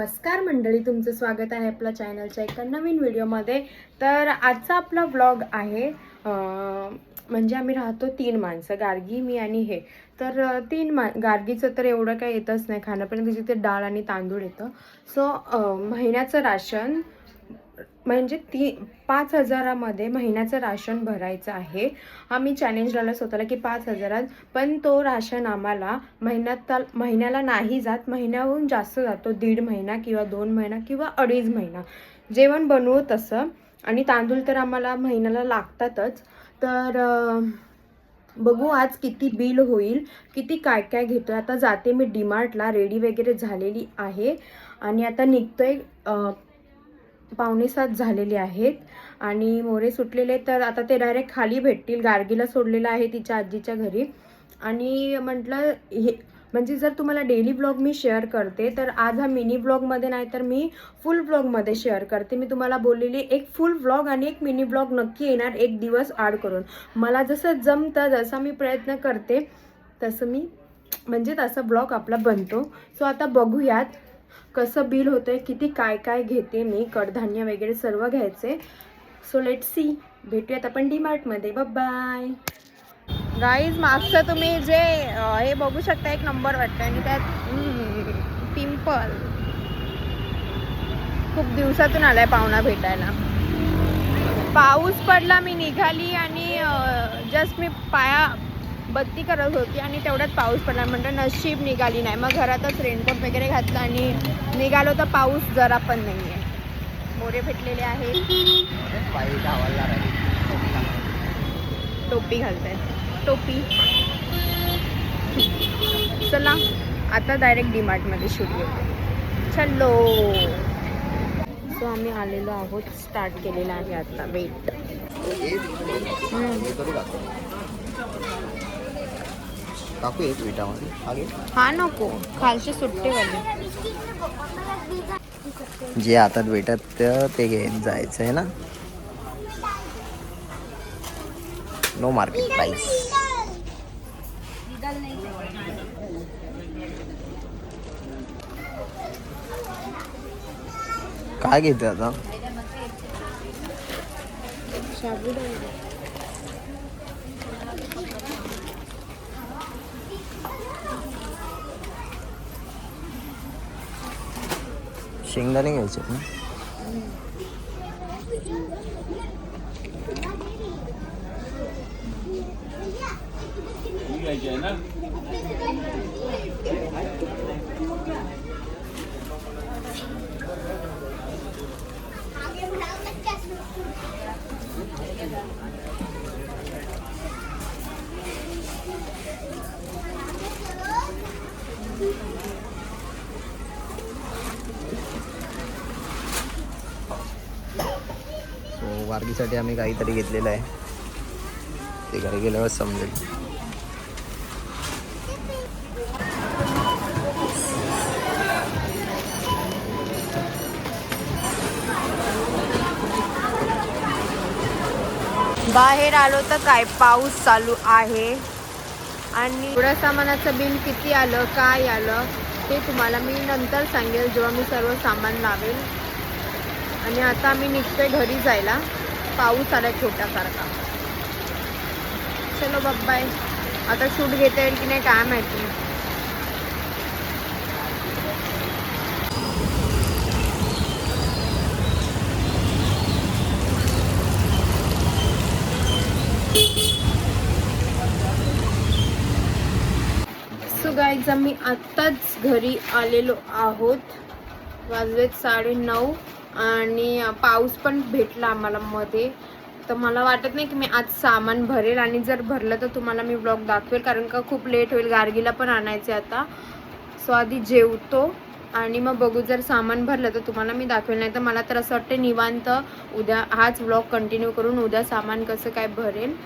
नमस्कार मंडळी, तुमचं स्वागत आहे आपल्या चॅनलच्या एका नवीन व्हिडिओमध्ये. तर आजचा आपला व्लॉग आहे म्हणजे आम्ही राहतो 3 माणसं, गार्गी, मी आणि हे. तर गार्गीचं तर एवढं काही येतच नाही खाणं, पण तिथे डाळ आणि तांदूळ येतं. सो महिन्याचं राशन म्हणजे 5,000मध्ये महिन्याचं राशन भरायचं आहे. आम्ही चॅलेंज लावला स्वतःला की 5,000, पण तो राशन आम्हाला महिन्याला नाही जात, महिन्याहून जास्त जातो. 1.5 महिना किंवा 2 महिना किंवा 2.5 महिना जेवण बनवू तसं. आणि तांदूळ तर आम्हाला महिन्याला लागतातच. तर बघू आज किती बिल होईल, किती काय काय घेतोय. आता जाते मी डीमार्टला, रेडी वगैरे झालेली आहे आणि आता निघतोय. 6:45 झालेले आहेत आणि मोरे सुटलेले. तर आता ते डायरेक्ट खाली भेटतील. गार्गीला सोडलेलं आहे तिच्या आजीच्या घरी. आणि म्हटलं हे म्हणजे जर तुम्हाला डेली ब्लॉग मी शेअर करते, तर आज हा मिनी ब्लॉगमध्ये नाही तर मी फुल ब्लॉगमध्ये शेअर करते. मी तुम्हाला बोललेली एक फुल ब्लॉग आणि एक मिनी ब्लॉग नक्की येणार, एक दिवस ॲड करून. मला जसं जमतं, जसा मी प्रयत्न करते तसं मी म्हणजे तसा ब्लॉग आपला बनतो. सो आता बघूयात कसं बिल होतंय, किती काय काय घेते मी. कडधान्य वगैरे सर्व घ्यायचे. So let's see. भेटूयात आपण डीमार्टमध्ये. बाय. गाईज, मागचं तुम्ही जे हे बघू शकता, एक नंबर वाटतं. आणि त्यात पिंपल खूप दिवसातून आलाय पाहुणा भेटायला. पाऊस पडला, मी निघाली आणि जस्ट मी पाया बत्ती करत होती आणि तेवढ्यात पाऊस पडला. म्हणजे नशीब निघाली नाही. मग घरातच रेनकोट वगैरे घातलं आणि निघालो तर पाऊस जरा पण नाही आहे. मोरे भेटलेले आहेत. टोपी घालतायत, टोपी. चला आता डायरेक्ट डीमार्टमध्ये शूट घेतो. चलो. सो आम्ही आलेलो आहोत. स्टार्ट केलेला आहे आता. वेट. काकू एक मिनिटामध्ये हा नको, खालचे सुट्टे वाले जे हातात भेटत ते घेत जायचं आहे ना. No market price. काय घेते आता? शेंगदाणे घ्यायचे ना. वारगीसाठी आम्ही काहीतरी घेतलेलं आहे, ते घरी गेल्यावर समजेल. बाहेर आलो तर काय पाऊस चालू आहे. आणि एवढ्या सामानाचं बिल किती आलं, काय आलं ते तुम्हाला मी नंतर सांगेल, जेव्हा मी सर्व सामान लावेल. आणि आता मी निघतोय घरी जायला. पाऊस आला छोटासारखा. चलो बाय. आता शूट घेता येईल की नाही काय माहिती. सो गाईज, आम्ही आत्ताच घरी आलेलो आहोत. वाजलेत 9:30 आणि पाऊस पण भेटला आम्हाला मध्ये. तर मला वाटत नाही की मी आज सामान भरेल, आणि जर भरलं तर तुम्हाला मी ब्लॉग दाखवेल, कारण का खूप लेट होईल. गार्गीला पण आणायचे आता. सो आधी जेवतो आणि मग बघू, जर सामान भरलं तर तुम्हाला मी दाखवेल. नाही तर मला तर असं वाटतं निवांत उद्या हाच ब्लॉग कंटिन्यू करून उद्या सामान कसं काय भरेल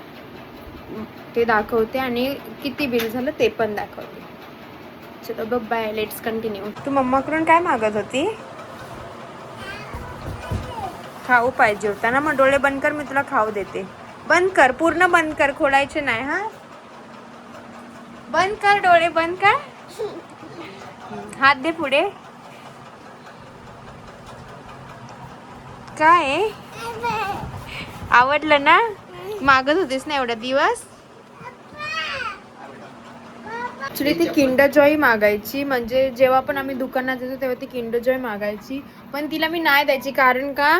ते दाखवते आणि किती बिल झालं ते पण दाखवते. चलो बाय, लेट्स कंटिन्यू. तू मम्माकडून काय मागत होती? खाऊ पाहिजे होता ना. मग डोळे बंद कर, मी तुला खाऊ देते. बंद कर, पूर्ण बंद कर, खोलायचे नाही. हा, बंद कर, डोळे बंद कर. हात दे पुढे. काय आवडलं ना? मागत होतीस ना एवढा दिवस. ऍक्च्युली ती किंडर जॉय मागायची, म्हणजे जेव्हा पण आम्ही दुकानात जातो तेव्हा ती किंडर जॉय मागायची, पण तिला मी नाही द्यायची कारण का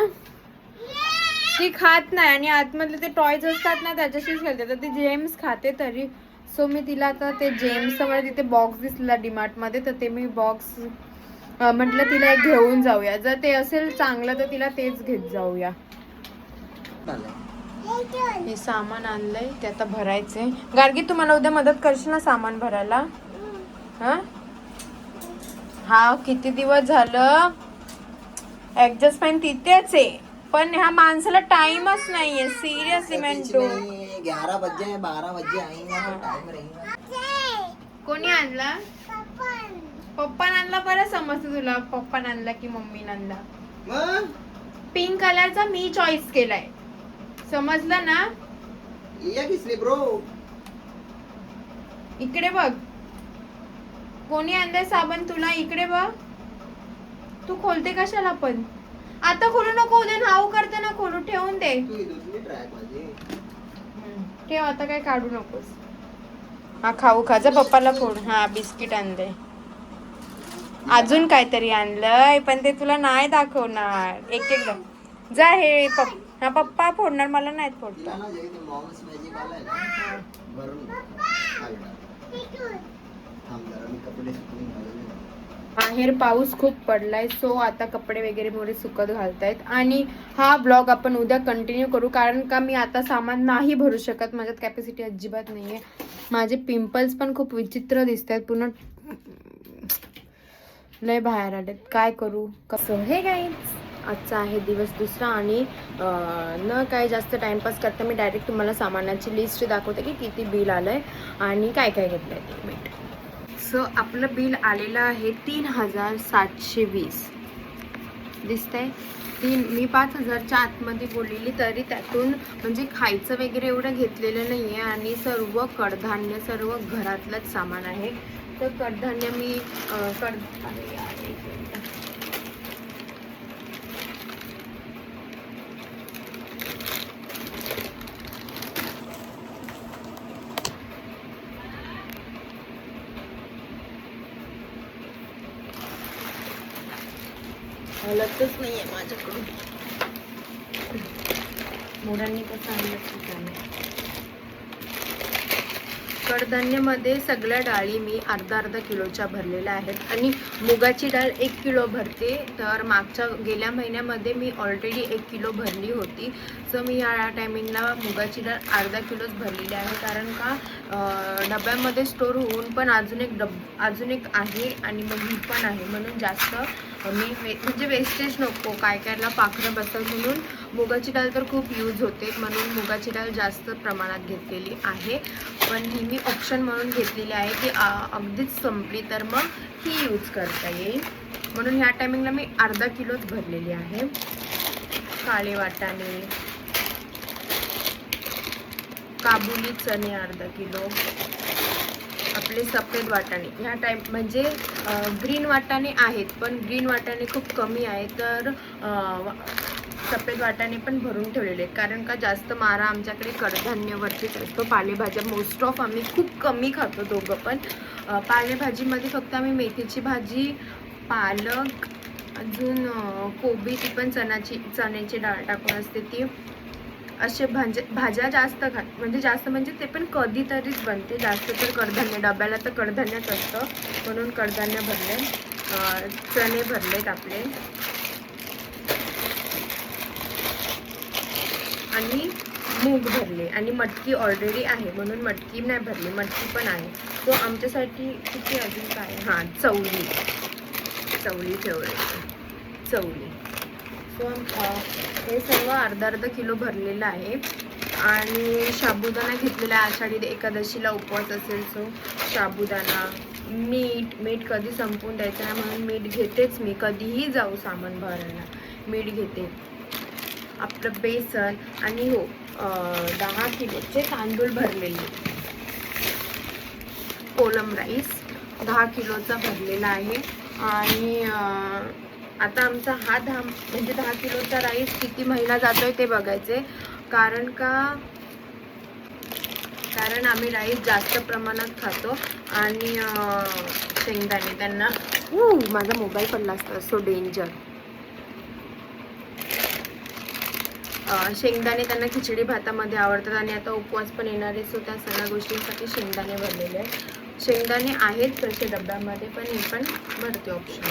ती खात नाही आणि आतमधले ते टॉयज असतात ना त्याच्याशीच खेळते, तर ती जेम्स खाते तरी. सो मी तिला आता ते जेम्स मला तिथे बॉक्स दिसला डीमार्ट मध्ये, तर ते मी बॉक्स म्हटलं तिला एक घेऊन जाऊया, जर ते असेल चांगलं तर तिला तेच घेत जाऊया. हे सामान आणलंय ते आता भरायचंय. गार्गी तुम्हाला उद्या मदत करशील ना सामान भरायला? हा किती दिवस झालं ऍडजस्टमेंट तिथेच आहे, पण ह्या माणसाला टाइमच नाहीये. सिरियसली मेंटो 11 बजे 12 बजे आएंगे टाइम रहेगा. कोणी आणला? पप्पाने आणला. बरं समजतं तुला पप्पाने आणला की मम्मीने आणला. पिंक कलरचा मी चॉईस केलाय, समजलं ना? ब्रो इकडे बघ, कोणी आणलंय साबण तुला? इकडे बघ. तू खोलते कशाला पण? आता खोलू नको, उद्या नाव करते ना खोलू. ठेवून दे. ठेव आता, काय काढू नकोस. हा खाऊ खाजा पप्पाला फोड. हा बिस्किट आणले, अजून काहीतरी आणलंय पण ते तुला नाही दाखवणार. एक एक जा. हे हा पप्पा फोडणार, मला नाही फोडता. बाहेर पाऊस खूप पडलाय, सो आता कपडे वगैरे मोरे सुकत घालतायत आणि हा ब्लॉग आपण उद्या कंटिन्यू करू, कारण का मी आता सामान नाही भरू शकत, माझ्यात कॅपॅसिटी अजिबात नाहीये. माझे पिंपल्स पण खूप विचित्र दिसत आहेत, पूर्ण लय बाहेर आलेत. काय करू कसं? हे गाईज आजचा आहे दिवस दुसरा आणि न काय जास्त टाइमपास करता मी डायरेक्ट तुम्हाला सामानाची लिस्ट दाखवते की किती बिल आलंय आणि काय काय घेतलंय ते. मिनिट. सो आपलं बिल आलेलं आहे 3720 दिसतंय. मी 5000च्या आतमध्ये बोललेली, तरी त्यातून म्हणजे खायचं वगैरे एवढं घेतलेलं नाही आहे आणि सर्व कडधान्य सर्व घरातलंच सामान आहे. तर कडधान्य मी हलतच नाहीये माझ्याकडून. मुलांनी कसं आणलं? कडधान्यामध्ये सगळ्या डाळी मी अर्धा किलोच्या भरलेल्या आहेत आणि मुगाची डाळ 1 किलो भरते. तर गेल्या महिन्यामध्ये मी ऑलरेडी 1 किलो भरली होती. सो मी या टायमिंगला मुगाची डाळ अर्धा किलोच भरलेली आहे, कारण का डब्यामध्ये स्टोर होऊन पण अजून एक आहे आणि मग ही पण आहे, म्हणून जास्त मी म्हणजे वेस्टेज नको, काय कायला पाखरं बसत, म्हणून मुगाची डाळ तर खूप यूज होते, म्हणून मुगाची डाळ जास्त प्रमाणात घेतलेली आहे. पण ही मी ऑप्शन म्हणून घेतलेली आहे की अगदीच संपली तर मग ही यूज करता येईल, म्हणून ह्या टायमिंगला मी अर्धा किलोच भरलेली आहे. काळे वाटाणे, काबुली चणे अर्धा किलो, आपले सफेद वाटाणे ह्या टाईप म्हणजे ग्रीन वाटाणे आहेत पण ग्रीन वाटाणे खूप कमी आहे, तर सफेद वाटाणे पण भरून ठेवलेले आहेत, कारण का जास्त मारा आमच्याकडे कडधान्यावरतीच असतो. पालेभाज्या मोस्ट ऑफ आम्ही खूप कमी खातो दोघं पण. पालेभाजीमध्ये फक्त आम्ही मेथीची भाजी, पालक, अजून कोबी, ती पण चण्याची डाळ टाकून असते ती, असे भाज्या जास्त जास्त म्हणजे ते पण कधीतरीच बनते. जास्त तर कडधान्य, डब्याला तर कडधान्यच असतं, म्हणून कडधान्य भरले. चणे भरलेत आपले आणि मूग भरले आणि मटकी ऑलरेडी आहे म्हणून मटकी नाही भरली, मटकी पण आहे. तो आमच्यासाठी किती अजून काय, हां चवली ठेवली चवली. सो हे सर्व अर्धा किलो भरलेलं आहे. आणि साबुदाणा घेतलेला आहे, आषाढी एकादशीला उपवास असेल, सो साबुदाणा, मीठ कधी संपून द्यायचं नाही म्हणून मीठ घेतेच मी, कधीही जाऊ सामान भरायला मीठ घेते. आपलं बेसन आणि 10 किलोचे तांदूळ भरलेले, कोलम राईस 10 किलोचा भरलेला आहे. आणि आता आमचा हा 10 किलोचा राईस किती महिना जातोय ते बघायचे, कारण आम्ही राईस जास्त प्रमाणात खातो आणि शेंगदाणे त्यांना माझा मोबाईल पडला असता, सो डेंजर. शेंगदाणे त्यांना खिचडी भातामध्ये आवडतात आणि आता उपवास पण येणार आहे, सो त्या सगळ्या गोष्टींसाठी शेंगदाणे भरलेले आहेत. शेंगदाणे आहेत तसे डब्यामध्ये, पण हे पण भरते ऑप्शन.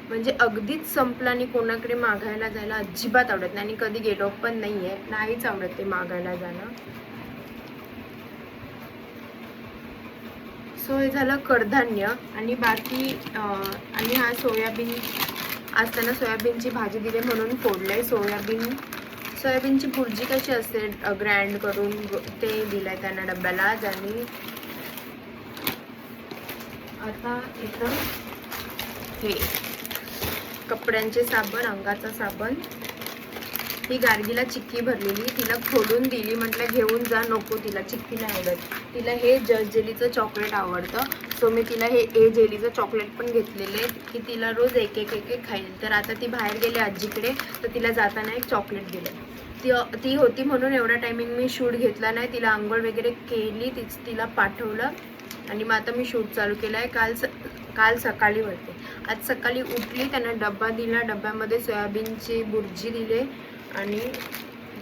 म्हणजे अगदीच संपलं आणि कोणाकडे मागायला जायला अजिबात आवडत नाही आणि कधी गेलो पण नाही आहे, नाहीच आवडत ते मागायला जाणं. सो हे झालं कडधान्य आणि बाकी आणि हा सोयाबीन, आज त्यांना सोयाबीनची भाजी दिली म्हणून फोडलंय. सोयाबीनची भुर्जी कशी असते ग्रँड करून ते दिलंय त्यांना डब्याला. आणि आता इथं हे कपड्यांचे साबण, अंगाचा साबण. ही गार्गीला चिक्की भरलेली, तिला खोलून दिली, म्हटलं घेऊन जा. नको, तिला चिक्की नाही आवडत, तिला हे जस्ट जेलीचं चॉकलेट आवडतं. सो मी तिला हे जेलीचं चॉकलेट पण घेतलेले की तिला रोज एक खाईल. तर आता ती बाहेर गेली आजीकडे, तर तिला जाताना एक चॉकलेट दिलं. ती होती म्हणून एवढा टायमिंग मी शूट घेतला नाही. तिला आंघोळ वगैरे केली, तिला पाठवलं आणि मग आता मी शूट चालू केलं आहे. काल सकाळी होते, आज सकाळी उठली, त्यांना डब्बा दिला, डब्यामध्ये सोयाबीनची भुर्जी दिले आणि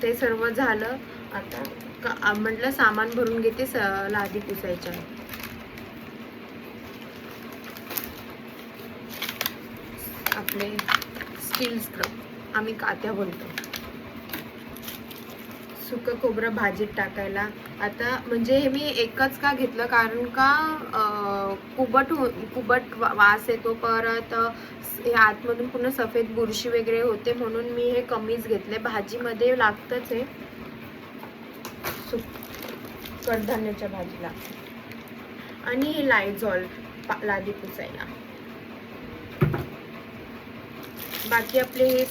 ते सर्व झालं. आता म्हटलं सामान भरून घेते, लादी पुसायच्या. आपले स्टील स्क्रब, आम्ही कात्या बोलतो. सुकं खोबरं भाजीत टाकायला. आता म्हणजे हे मी एकच का घेतलं, कारण का कुबट वास येतो, परत हे आतमधून पूर्ण सफेद बुरशी वगैरे होते, म्हणून मी हे कमीच घेतले. भाजीमध्ये लागतंच हे, कडधान्याच्या भाजीला. आणि हे लायझॉल लादी पुसायला. बाकी आपले हे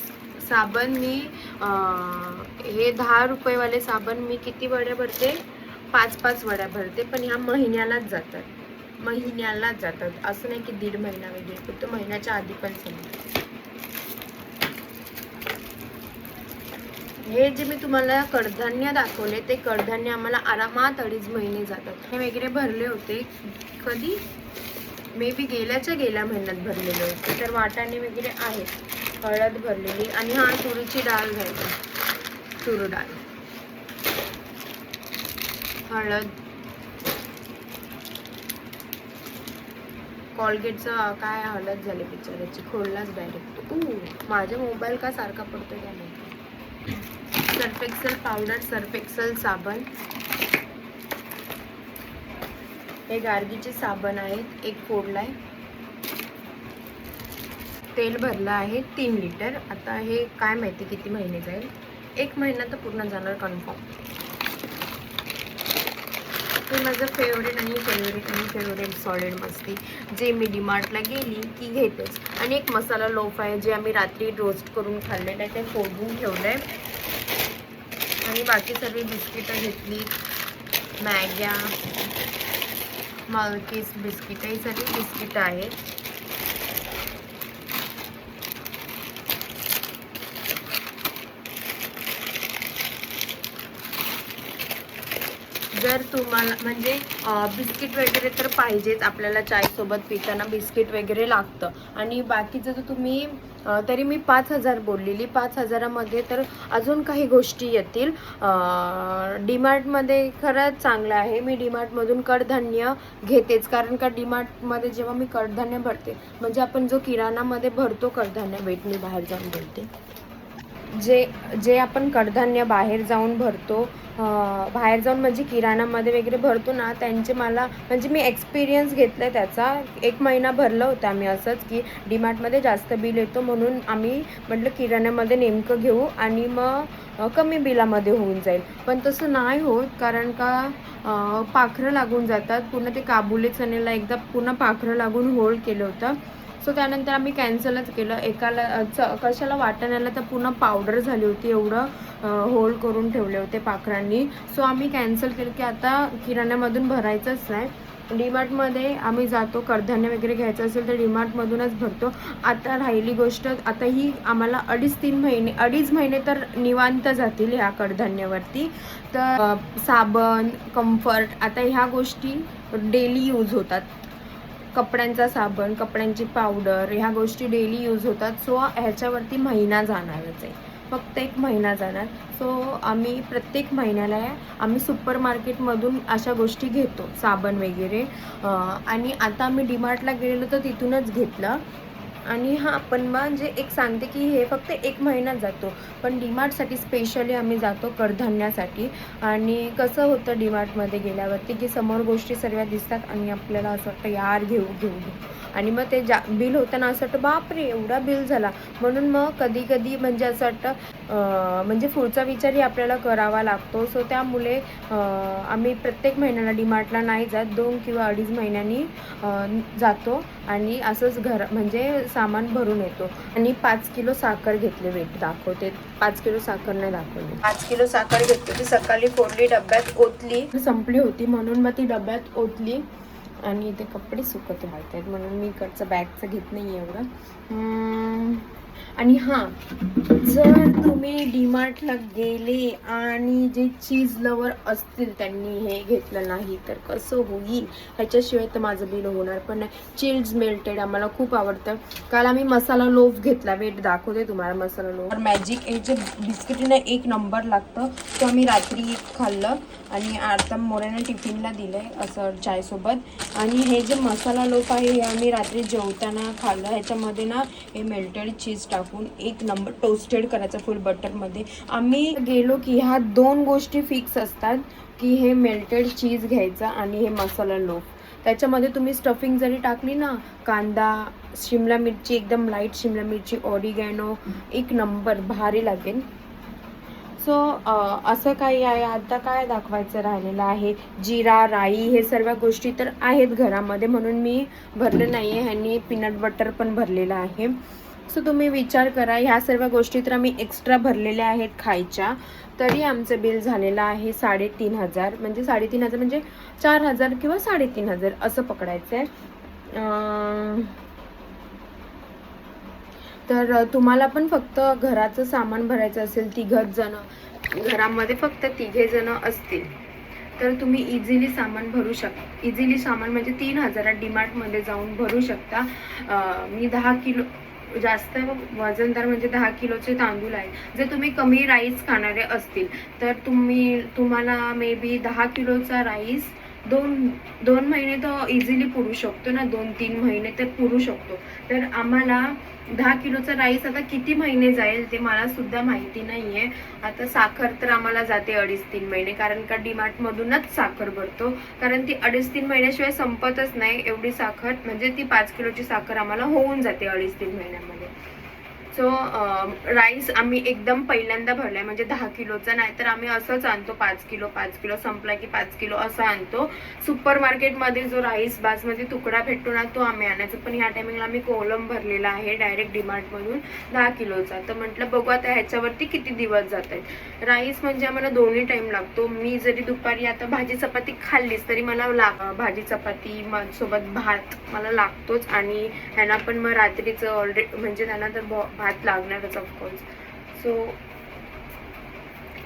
साबण, मी हे 10 रुपयेवाले साबण मी किती वड्या भरते, 5 वड्या भरते, पण ह्या महिन्यालाच जातात. असं नाही की 1.5 महिना वगैरे, फक्त महिन्याच्या आधी पण समजा. हे जे मी तुम्हाला कडधान्य दाखवले, ते कडधान्य आम्हाला आरामात 2.5 महिने जातात. हे वगैरे भरले होते कधी, मे बी गेल्या महिन्यात भरलेले होते. तर वाटाणे वगैरे आहेत, हळद भरलेली. आणि हा तुरीची डाळ घ्यायची, तूर डाळ, हळद, कॉलगेटचं काय हळद झाली बिचाराची, खोललाच डायरेक्ट. माझा मोबाईल का सारखा पडतो त्यामध्ये. Surf Excel powder, Surf Excel साबण. हे गार्गीचे साबण आहेत, एक फोडलाय. तेल भरलं आहे 3 लिटर. आता हे काय माहिती किती महिने जाईल, 1 महिना तर पूर्ण जाणार कन्फर्म. हे माझं फेवरेट सॉलिड मस्ती, जे मी डीमार्टला गेली की घेतेच. आणि एक मसाला लोफ आहे, जे आम्ही रात्री रोस्ट करून खाल्लेलं आहे, ते फोडून ठेवलं आहे. आणि बाकी सगळी बिस्किटं घेतली, मॅग्या, मालकीस बिस्किट, ही सगळी बिस्किटं आहेत. जर तुम्हाला म्हणजे बिस्किट वगैरे तर पाहिजेच आपल्याला, चायसोबत पिताना बिस्किट वगैरे लागतं. आणि बाकीचं जर तुम्ही तरी मी 5,000 बोललेली, 5,000मध्ये तर अजून काही गोष्टी येतील. डीमार्टमध्ये खरंच चांगलं आहे. मी डीमार्टमधून कडधान्य घेतेच, कारण का डीमार्टमध्ये जेव्हा मी कडधान्य भरते, म्हणजे आपण जो किराणामध्ये भरतो कडधान्य, वेट मी बाहेर जाऊन बोलते, जे आपण कडधान्य बाहेर जाऊन भरतो, बाहेर जाऊन म्हणजे किराणामध्ये वगैरे भरतो ना, त्यांचे मला म्हणजे मी एक्सपिरियन्स घेतला आहे त्याचा. 1 महिना भरलं होतं आम्ही असंच, की डीमार्टमध्ये जास्त बिल येतो म्हणून आम्ही म्हटलं किराण्यामध्ये नेमकं घेऊ आणि मग कमी बिलामध्ये होऊन जाईल. पण तसं नाही होत, कारण का पाखरं लागून जातात. पुन्हा ते काबुली चण्याला एकदा पुन्हा पाखरं लागून होल्ड केलं होतं. सो त्यानंतर आम्ही कॅन्सलच केलं. कशाला वाटाण्याला तर पुन्हा पावडर झाली होती, एवढं होल्ड करून ठेवले होते पाखरांनी. सो आम्ही कॅन्सल केलं की आता किराण्यामधून भरायचंच नाही. डीमार्टमध्ये आम्ही जातो, कडधान्य वगैरे घ्यायचं असेल तर डीमार्टमधूनच भरतो. आता राहिली गोष्ट, आता ही आम्हाला 2.5 महिने तर निवांत जातील ह्या कडधान्यावरती. तर साबण, कम्फर्ट, आता ह्या गोष्टी डेली यूज होतात. कपड्यांचा साबण, कपड्यांची पावडर, ह्या गोष्टी डेली यूज होतात. सो ह्याच्यावरती महिना जाणारच आहे, फक्त 1 महिना जाणार. सो आम्ही प्रत्येक महिन्याला आम्ही सुपर मार्केटमधून अशा गोष्टी घेतो, साबण वगैरे. आणि आता आम्ही डीमार्टला गेलेलो तर तिथूनच घेतलं. आणि हां, पण म्हणजे एक सांगते की हे फक्त 1 महिना जातो, पण डीमार्टसाठी स्पेशली आम्ही जातो कडधान्यासाठी. आणि कसं होतं डीमार्टमध्ये गेल्यावरती की समोर गोष्टी सर्व दिसतात आणि आपल्याला असं वाटतं यार घेऊ घेऊ घेऊ. आणि मग ते बिल होताना असं वाटतं बापरे एवढा बिल झाला. म्हणून मग कधी कधी म्हणजे असं वाटतं म्हणजे पुढचा विचारही आपल्याला करावा लागतो. सो त्यामुळे आम्ही प्रत्येक महिन्याला डीमार्टला नाही जात, 2 किंवा 2.5 महिन्यांनी जातो आणि असंच म्हणजे सामान भरून येतो. आणि 5 किलो साखर घेतली, वेट दाखवते, 5 किलो साखर नाही दाखवली, 5 किलो साखर घेतली. ती सकाळी फोडली, डब्यात ओतली, संपली होती म्हणून मग ती डब्यात ओतली. आणि ते कपडे सुकत राहत आहेत म्हणून मी इकडचं बॅगचं घेत नाही एवढं. आणि हां, जर तुम्ही डीमार्टला गेले आणि जे चीज लवर असतील त्यांनी हे घेतलं नाही तर कसं होईल, ह्याच्याशिवाय तर माझं बिल होणार पण नाही. चीज मेल्टेड आम्हाला खूप आवडतं. काल आम्ही मसाला लोफ घेतला, वेट दाखवते तुम्हाला. मसाला लोफ मॅजिक हे जे बिस्किटीनं 1 नंबर लागतं, तो आम्ही रात्री खाल्लं आणि आता मोऱ्याने टिफिनला दिलंय असं चायसोबत. आणि हे जे मसाला लोफ आहे हे आम्ही रात्री जेवताना खाल्लं. ह्याच्यामध्ये ना हे मेल्टेड चीज टाकून 1 नंबर टोस्टेड करायचं फुल बटरमध्ये. आम्ही गेलो की ह्या 2 गोष्टी फिक्स असतात की हे मेल्टेड चीज घ्यायचं आणि हे मसाला लोफ. त्याच्यामध्ये तुम्ही स्टफिंग जरी टाकली ना, कांदा, शिमला मिरची, एकदम लाईट शिमला मिरची, ऑरिगॅनो, 1 नंबर भारी लागेल. सो असं काही आहे. आता काय दाखवायचं राहिलेलं आहे, जिरा, राई, हे सर्व गोष्टी तर आहेत घरामध्ये म्हणून मी भरलं नाही आहे. ह्यांनी पीनट बटर पण भरलेलं आहे. सो तुम्ही विचार करा, ह्या सर्व गोष्टी तर आम्ही एक्स्ट्रा भरलेल्या आहेत खायच्या, तरी आमचं बिल झालेलं आहे 3,500. म्हणजे 3,500 म्हणजे 4,000 किंवा 3,500 असं पकडायचं आहे. तर तुम्हाला पण फक्त घराचं सामान भरायचं असेल, 3 जण घरामध्ये फक्त 3 जण असतील तर तुम्ही इझिली सामान भरू शकता. इझिली सामान म्हणजे 3,000 डीमार्टमध्ये जाऊन भरू शकता. मी 10 किलो जास्त वजनदार म्हणजे 10 किलोचे तांदूळ आहेत. जर तुम्ही कमी राईस खाणारे असतील तर तुम्हाला मे बी 10 किलोचा राईस 2 महिने तर इझिली पुरू शकतो ना, 2-3 महिने तर पुरू शकतो. तर आम्हाला 10 किलोचा राईस आता किती महिने जाईल ते मला सुद्धा माहिती नाही आहे. आता साखर तर आम्हाला जाते 2.5-3 महिने, कारण का डीमार्टमधूनच साखर भरतो, कारण ती 2.5-3 महिन्याशिवाय संपतच नाही एवढी साखर. म्हणजे ती 5 किलोची साखर आम्हाला होऊन जाते 2.5-3 महिन्यामध्ये. सो राईस आम्ही एकदम पहिल्यांदा भरलाय, म्हणजे 10 किलोचा नाही तर आम्ही असंच आणतो 5 किलो संपला की 5 किलो असं आणतो. सुपर मार्केटमध्ये जो राईस बासमती तुकडा भेटतो ना तो आम्ही आणायचो, पण ह्या टायमिंगला आम्ही कोलम भरलेला आहे डायरेक्ट डीमार्टमधून 10 किलोचा. तर म्हटलं बघू आता ह्याच्यावरती किती दिवस जात आहेत. राईस म्हणजे आम्हाला 2 टाइम लागतो. मी जरी दुपारी आता भाजी चपाती खाल्लीच तरी मला भाजी चपाती सोबत भात मला लागतोच. आणि ह्यांना पण मग रात्रीचं ऑलरेडी म्हणजे त्यांना तर भात लागणारच ऑफकोर्स. सो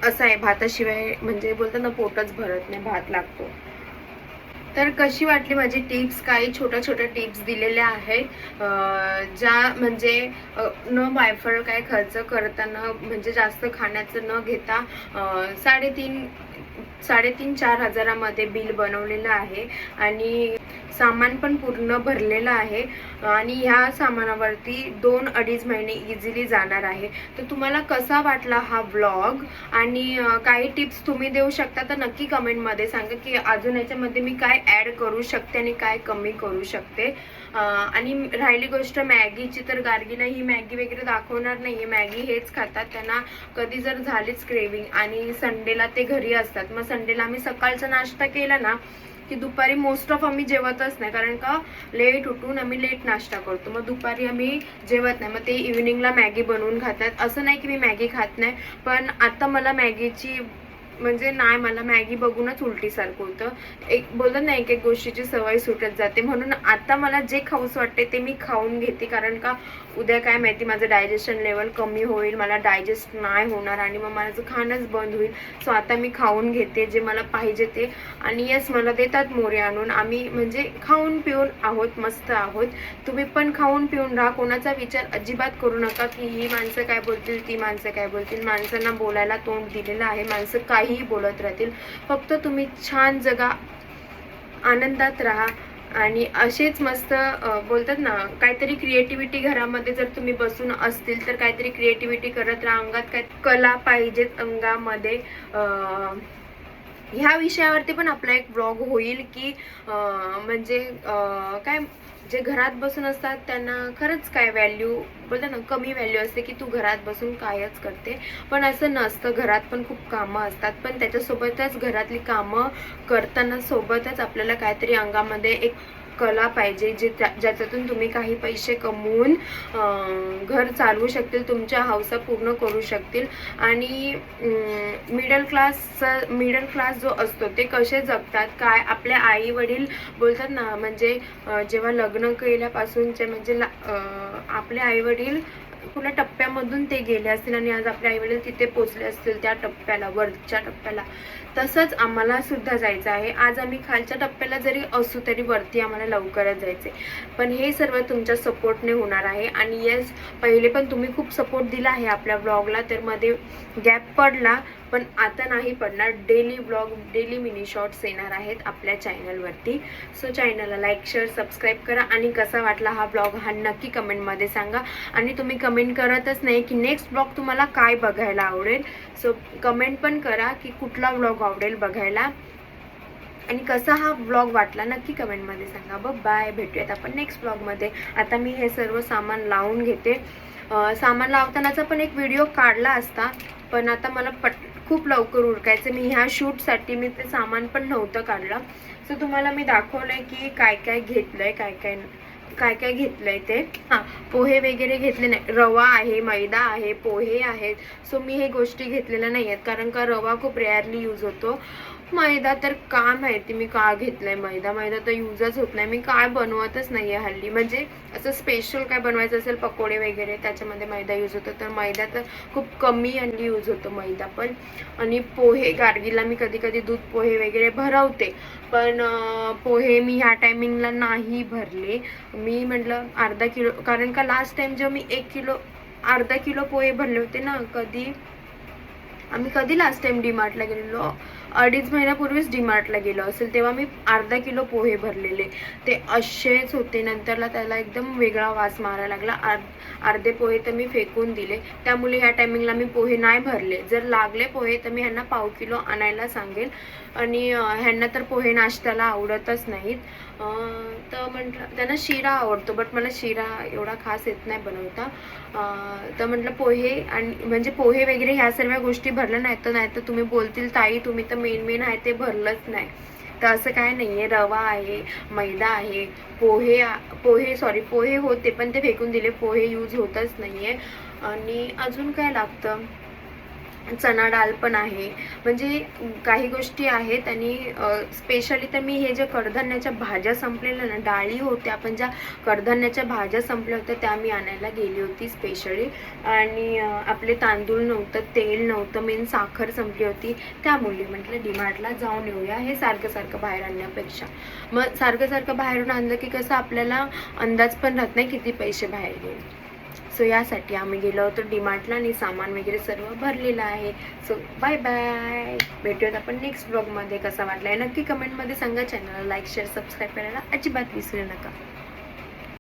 असं आहे, भाताशिवाय म्हणजे बोलतात ना पोटच भरत नाही, भात लागतो. तर कशी वाटली माझी टिप्स, काही छोट्या टिप्स दिलेल्या आहेत ज्या म्हणजे न वायफळ काय खर्च करताना म्हणजे जास्त खाण्याचं न घेता 3,500-4,000 हजारामध्ये बिल बनवलेलं आहे. आणि सामान पण पूर्ण भरलेलं आहे आणि ह्या सामानावरती 2-2.5 महिने इझिली जाणार आहे. तर तुम्हाला कसा वाटला हा व्लॉग आणि काही टिप्स तुम्ही देऊ शकता तर नक्की कमेंटमध्ये सांगा की अजून याच्यामध्ये मी काय ॲड करू शकते आणि काय कमी करू शकते. आणि राहिली गोष्ट मॅगीची, तर गार्गीला ही मॅगी वगैरे दाखवणार नाही. मॅगी हेच खातात, त्यांना कधी जर झालीच क्रेविंग आणि संडेला ते घरी असतात. मग संडेला आम्ही सकाळचा नाश्ता केला ना की दुपारी मोस्ट ऑफ आम्ही जेवतच नाही, कारण का लेट उठून आम्ही लेट नाश्ता करतो. मग दुपारी आम्ही जेवत नाही, मग ते इव्हिनिंगला मॅगी बनवून खातात. असं नाही की मी मॅगी खात नाही, पण आता मला मॅगीची म्हणजे नाही, मला मॅगी बघूनच उलटीसारखं होतं. एक बोलतात ना, एक एक गोष्टीची सवय सुटत जाते. म्हणून आता मला जे खाऊस वाटते ते मी खाऊन घेते, कारण का उद्या काय माहिती माझं डायजेशन लेवल कमी होईल, मला डायजेस्ट नाही होणार आणि मग माझं खाणंच बंद होईल. सो आता मी खाऊन घेते जे मला पाहिजे ते. आणि येस, मला देतात मोरे आणून. आम्ही म्हणजे खाऊन पिऊन आहोत, मस्त आहोत. तुम्ही पण खाऊन पिऊन राहा. कोणाचा विचार अजिबात करू नका की ही माणसं काय बोलतील, ती माणसं काय बोलतील. माणसांना बोलायला तोंड दिलेलं आहे, माणसं काहीही बोलत राहतील. फक्त तुम्ही छान जगा, आनंदात राहा आणि असेच मस्त बोलतात ना, काहीतरी क्रिएटिव्हिटी घरामध्ये जर तुम्ही बसून असतील तर काहीतरी क्रिएटिव्हिटी करत राहा. अंगात काय कला पाहिजेत अंगामध्ये. ह्या विषयावरती पण आपला एक ब्लॉग होईल की म्हणजे काय, जे घरात बसून असतात त्यांना खरंच काय व्हॅल्यू बोलतात ना, कमी व्हॅल्यू असते की तू घरात बसून कायच करते. पण असं नसतं, घरात पण खूप कामं असतात. पण त्याच्यासोबतच घरातली कामं करताना सोबतच आपल्याला काहीतरी अंगामध्ये एक कला पाहिजे, जे ज्याच्यातून तुम्ही काही पैसे कमवून घर चालवू शकतील, तुमच्या हौसा पूर्ण करू शकतील. आणि मिडल क्लास जो असतो ते कसे जगतात काय, आपले आई वडील बोलतात ना, म्हणजे जेव्हा लग्न केल्यापासूनचे म्हणजे आपले आई वडील कुठल्या टप्प्यामधून ते गेले असतील आणि आज आपले आई वडील तिथे पोचले असतील, त्या टप्प्याला, वरच्या टप्प्याला. तसंच आम्हाला सुद्धा जायचं आहे. आज आम्ही खालच्या टप्प्याला जरी असू तरी वरती आम्हाला लवकरच जायचे. पण हे सर्व तुमच्या सपोर्टने होणार आहे. आणि येस, पहिले पण तुम्ही खूप सपोर्ट दिला आहे आपल्या ब्लॉगला, तर मध्ये गॅप पडला पण आता नाही पडणार. Daily blog, daily mini shorts येणार आहेत आपल्या चॅनलवरती. सो चॅनलला लाईक, शेअर, सबस्क्राईब करा. आणि कसा वाटला हा ब्लॉग हा नक्की कमेंटमध्ये सांगा. आणि तुम्ही कमेंट करतच नाही की नेक्स्ट ब्लॉग तुम्हाला काय बघायला आवडेल. सो कमेंट पण करा की कुठला ब्लॉग आवडेल बघायला आणि कसा हा ब्लॉग वाटला नक्की कमेंटमध्ये सांगा. बाय, भेटूयात आपण नेक्स्ट ब्लॉगमध्ये. आता मी हे सर्व सामान लावून घेते. सामान लावतानाचा पण एक व्हिडिओ काढला असता, पण आता मला खूप लवकर उरकायचं. मी ह्या शूटसाठी मी ते सामान पण नव्हतं काढलं. सो तुम्हाला मी दाखवलंय की काय काय घेतलंय, काय काय घेतलंय ते. पोहे वगैरे घेतले नाही, रवा आहे, मैदा आहे, पोहे आहेत. सो मी हे गोष्टी घेतलेल्या नाही आहेत, कारण का रवा खूप रेअरली यूज होतो. मैदा तर काय माहिती मी का घेतलाय. मैदा तर यूजच होत नाही, मी काय बनवतच नाहीये हल्ली. म्हणजे असं स्पेशल काय बनवायचं असेल, पकोडे वगैरे, त्याच्यामध्ये मैदा यूज होतो. तर मैदा तर खूप कमी हल्ली यूज होतो मैदा पण. आणि पोहे, गार्गीला मी कधी कधी दूध पोहे वगैरे भरवते, पण पोहे मी ह्या टायमिंगला नाही भरले. मी म्हटलं अर्धा किलो, कारण का लास्ट टाइम जेव्हा मी अर्धा किलो पोहे भरले होते ना, आम्ही कधी लास्ट टाइम डीमार्टला गेलेलो, 2.5 महिन्यापूर्वीच डीमार्टला गेलो असेल, तेव्हा मी अर्धा किलो पोहे भरलेले. ते असेच होते. नंतरला त्याला एकदम वेगळा वास मारायला लागला. अर्धे पोहे तर मी फेकून दिले. त्यामुळे ह्या टायमिंगला मी पोहे नाही भरले. जर लागले पोहे तर मी ह्यांना 1/2 किलो आणायला सांगेल. आणि ह्यांना तर पोहे नाश्त्याला आवडतच नाहीत. तर म्हटलं त्यांना शिरा आवडतो, बट मला शिरा एवढा खास येत नाही बनवता. तर म्हटलं पोहे आणि म्हणजे पोहे वगैरे ह्या सर्व गोष्टी भरल्या नाही तर तुम्ही बोलतील ताई तुम्ही तर मेन आहे ते भरलंच नाही. तर असं काय नाही आहे. रवा आहे, मैदा आहे, पोहे होते पण ते फेकून दिले. पोहे यूज होतच नाही आहे. आणि अजून काय लागतं, चना डाळ पण आहे. म्हणजे काही गोष्टी आहेत. आणि स्पेशली तर मी हे जे कडधान्याच्या भाज्या संपलेल्या ना, डाळी होत्या पण ज्या कडधान्याच्या भाज्या संपल्या होत्या त्या मी आणायला गेली होती स्पेशली. आणि आपले तांदूळ नव्हतं, तेल नव्हतं, मेन साखर संपली होती. त्यामुळे म्हटलं डीमार्टला जाऊन येऊया, हे सारखं बाहेर आणण्यापेक्षा. मग सारखं बाहेरून आणलं की कसं आपल्याला अंदाज पण राहत नाही किती पैसे बाहेर गेले. सो यासाठी आम्ही गेलो होतो डीमार्टला आणि सामान वगैरे सर्व भरलेलं आहे. सो बाय, भेटूयात आपण नेक्स्ट ब्लॉगमध्ये. कसा वाटलाय नक्की कमेंटमध्ये सांगा. चॅनलला लाईक, शेअर, सबस्क्राईब करायला अजिबात विसरू नका.